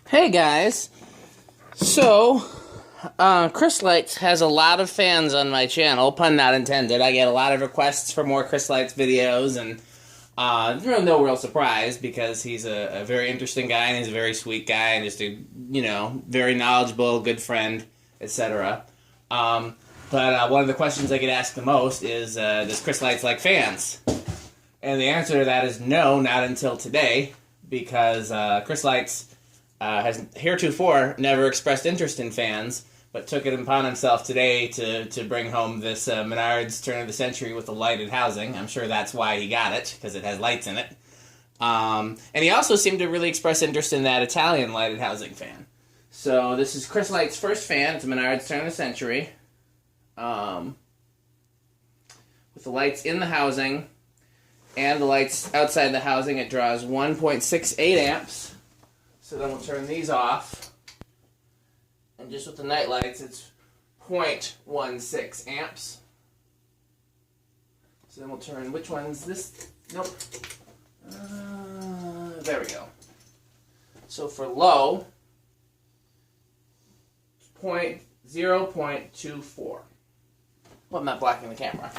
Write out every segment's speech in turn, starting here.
Hey guys, so Chrislights has a lot of fans on my channel, pun not intended. I get a lot of requests for more Chrislights videos, and no real surprise because he's a very interesting guy and he's a very sweet guy and just a very knowledgeable, good friend, etc. But one of the questions I get asked the most is, does Chrislights like fans? And the answer to that is no, not until today, because Chrislights has heretofore never expressed interest in fans, but took it upon himself today to bring home this Menards turn of the century with the lighted housing. I'm sure that's why he got it, because it has lights in it. And he also seemed to really express interest in that Italian lighted housing fan. So this is Chrislights' first fan. It's a Menards turn of the century. With the lights in the housing and the lights outside the housing, it draws 1.68 amps. So then we'll turn these off. And just with the night lights, it's 0.16 amps. So then we'll turn, which one's this? Nope. There we go. So for low, 0.24. Well, I'm not blocking the camera.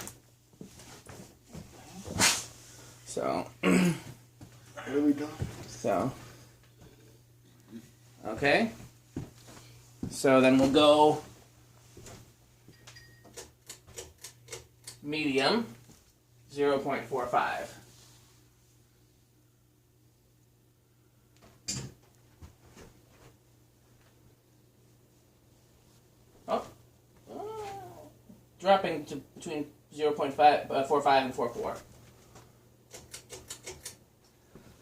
So. What are we done? So. Okay. So then we'll go medium, 0.45. Oh. Dropping to between 0.45 and 4.4.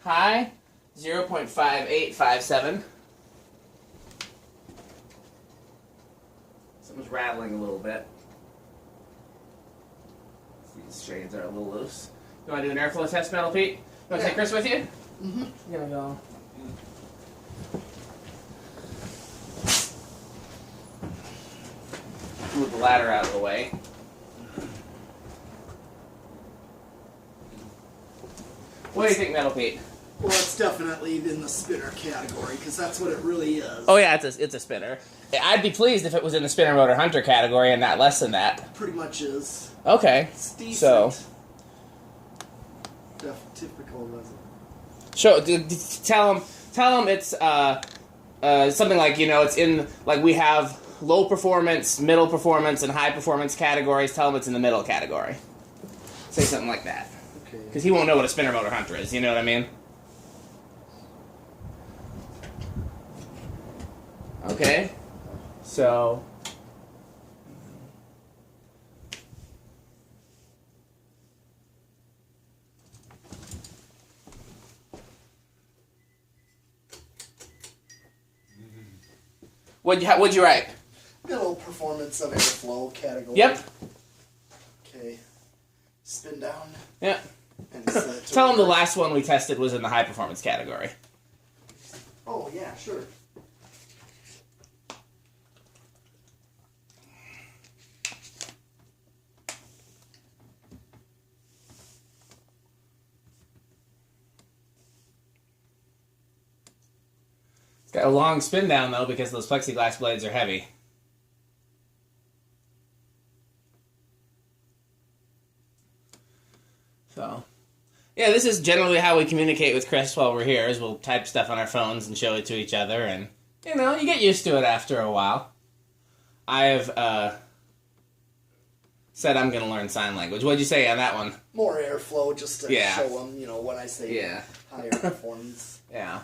High, 0.5857. Something's rattling a little bit. These shades are a little loose. You want to do an airflow test, Metal Pete? You want to take Chris with you? Mm-hmm. I'm going to go. Move the ladder out of the way. What do you think, Metal Pete? Well, it's definitely in the spinner category, because that's what it really is. Oh yeah, it's a spinner. I'd be pleased if it was in the spinner motor hunter category and not less than that. Pretty much is. Okay. It's decent. So. Typical resin. Tell them it's something like, it's in, like, we have low performance, middle performance, and high performance categories. Tell them it's in the middle category. Say something like that. Okay. Because he won't know what a spinner motor hunter is, you know what I mean? Okay. So. What'd you write? Middle performance of airflow category. Yep. Okay. Spin down. Yep. And Tell them the last one we tested was in the high performance category. Oh, yeah, sure. It's got a long spin down, though, because those plexiglass blades are heavy. So, yeah, this is generally how we communicate with Chris while we're here, is we'll type stuff on our phones and show it to each other, and, you get used to it after a while. I have, said I'm going to learn sign language. What'd you say on that one? More airflow, just to show them, when I say higher performance. Yeah.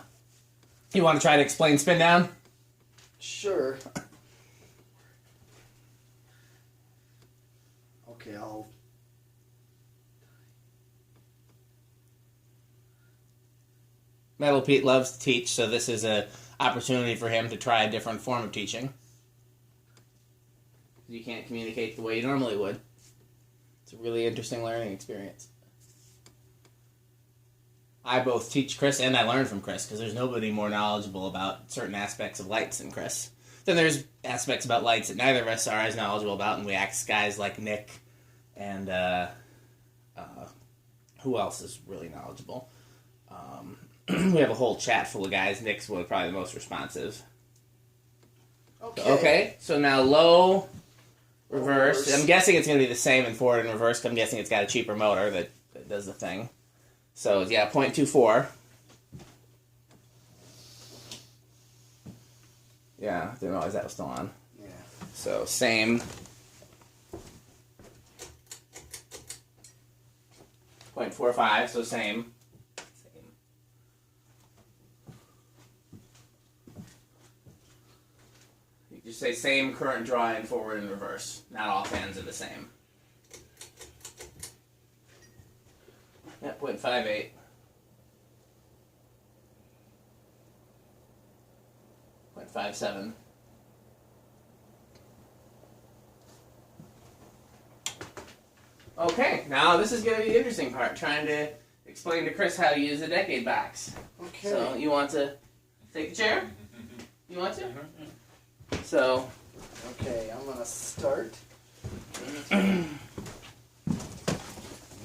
You want to try to explain spin down? Sure. Okay, I'll... Metal Pete loves to teach, so this is an opportunity for him to try a different form of teaching. You can't communicate the way you normally would. It's a really interesting learning experience. I both teach Chris and I learn from Chris, because there's nobody more knowledgeable about certain aspects of lights than Chris. Then there's aspects about lights that neither of us are as knowledgeable about, and we ask guys like Nick and who else is really knowledgeable? we have a whole chat full of guys. Nick's one probably the most responsive. Okay. So now low, reverse. I'm guessing it's going to be the same in forward and reverse. I'm guessing it's got a cheaper motor that does the thing. So, yeah, 0.24. Yeah, didn't realize that was still on. Yeah. So, same. 0.45, so same. You just say same current draw in forward and reverse. Not all fans are the same. Yeah, 0.58. .57. Okay, now this is going to be the interesting part, trying to explain to Chris how to use a decade box. Okay. So, you want to take the chair? You want to? So. Okay, I'm going to start.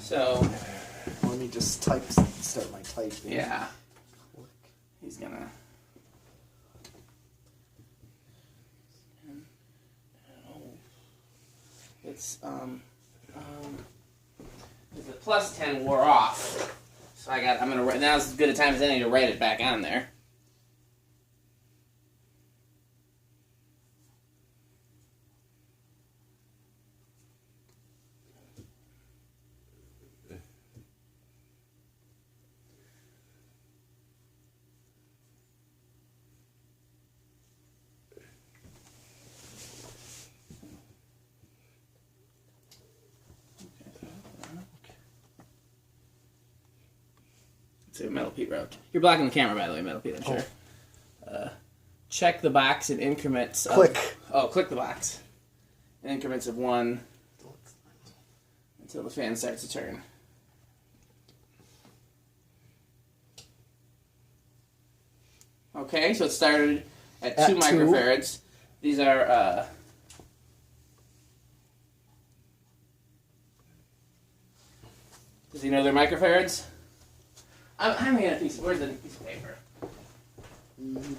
So. Let me just start my typing. Yeah. Click. He's going to. It's, the plus 10 wore off. So I'm going to write, now's as good a time as any to write it back on there. Metal Pete wrote. You're blocking the camera, by the way, Metal Pete, I'm sure. Check the box in increments of... Click. Click the box. In increments of 1 until the fan starts to turn. Okay, so it started at 2 microfarads. These are... Does he know they're microfarads? I'm going to get a piece of... Where's the piece of paper? Mm-hmm.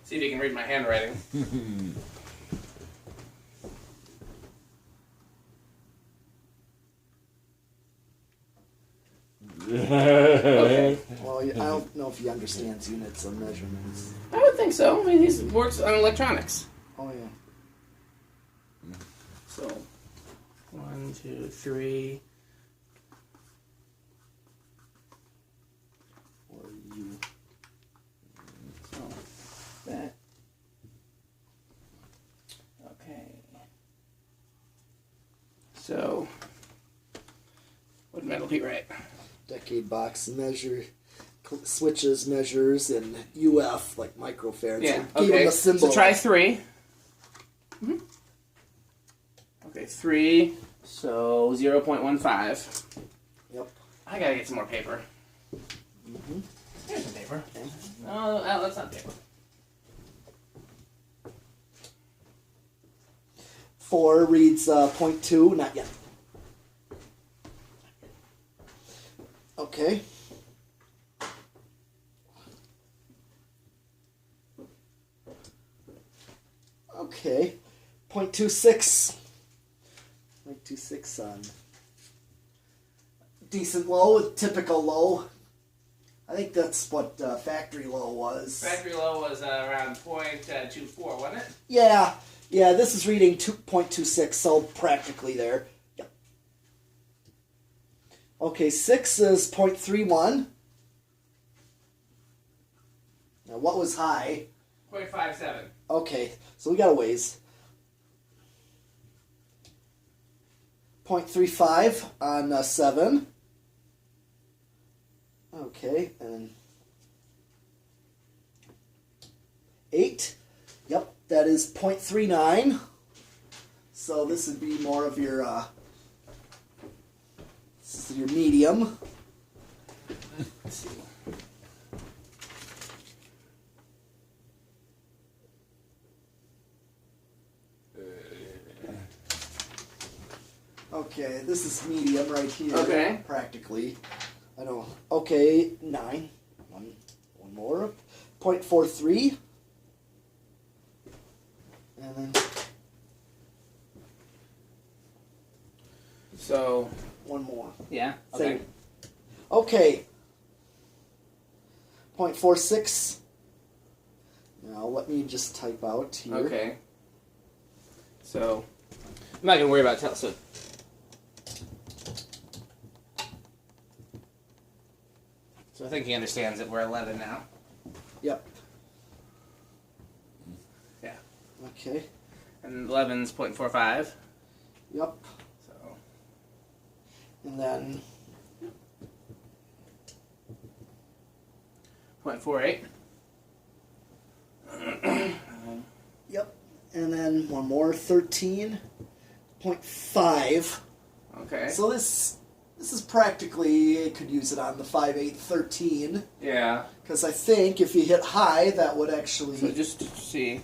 See if you can read my handwriting. Okay. Well, I don't know if he understands units of measurements. I would think so. I mean, he works on electronics. Oh, yeah. So, 1, 2, 3. Or you. So, that. Okay. So, what did Metal Pete write? Decade box measure, switches, measures, and UF, like microfarads. Yeah, So give okay. him a symbol. So try 3. Mm-hmm. Okay, 3, so 0.15. Yep. I gotta get some more paper. Mm-hmm. Here's some paper. Okay. No, that's not paper. 4 reads 0.2, not yet. Okay. Okay. 0.26. 0.26 on decent low, typical low. I think that's what factory low was. Factory low was around 0.24, wasn't it? Yeah. Yeah, this is reading 2.26, so practically there. Yep. Okay, 6 is 0.31. Now, what was high? 0.57. Okay, so we got a ways. 0.35 on 7. Okay, and 8. Yep, that is 0.39. So this would be more of your this is your medium. Let's see. Okay, this is medium right here. Okay. Practically. I know. Okay, 9. One more. 0.43. And then So, one more. yeah. Okay. Same. Okay. 0.46. Now let me just type out here. Okay. So, I'm not gonna worry about so. So I think he understands that we're 11 now. Yep. Yeah. Okay. And 11's 0.45. Yep. So. And then 0.48. yep. And then one more, 13.5. Okay. So this is practically, you could use it on the 5/8 Yeah. because I think if you hit high, that would actually. So just to see.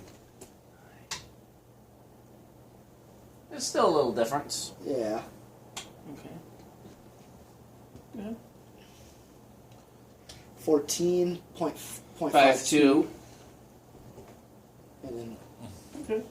There's still a little difference. Yeah. Okay. Good. 14.52. 5.2. And then Okay.